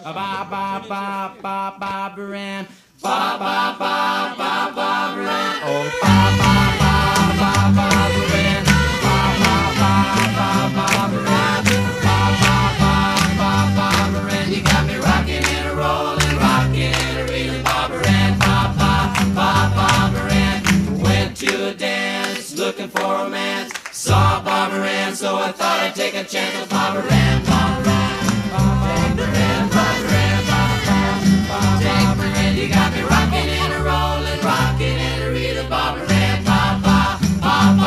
Ba ba ba ba ba Baran. Ba ba ba ba ba Baran. Oh ba ba ba ba ba Baran. Ba ba ba ba ba Baran. Ba ba ba ba ba Baran. You got me rocking and a rolling, rocking and a reeling, ba Baran. Ba ba ba ba Baran. Went to a dance, looking for romance. Saw Bob Baran, so I thought I'd take a chance with Bob Baran. Bob Baran, Bob Baran, Bob Baran, Bob Baran. You got me rocking and a rolling, rocking and a reeling, Bob Baran, Bob Bob Bob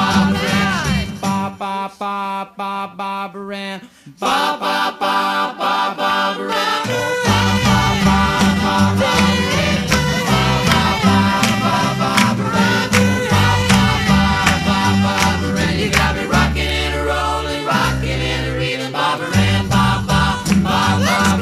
Bob Baran, Bob Bob Bob Bob Bob Baran, Bob Bob Bob Bob Bob Baran, Bob Bob Bob Bob Bob Baran, Bob Bob Bob Bob Baran, Bob Bob Bob Bob Bob Baran. You got me rocking and a rolling, rocking and a reeling, Bob Baran, Bob Bob Bob Bob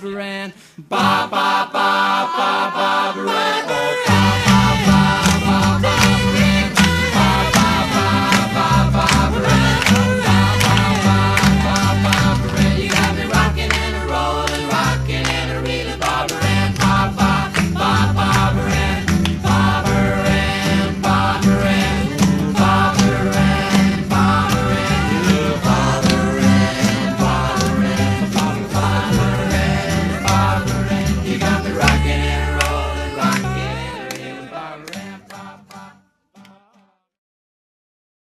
Baran. Ba ba ba ba ba ba Baran.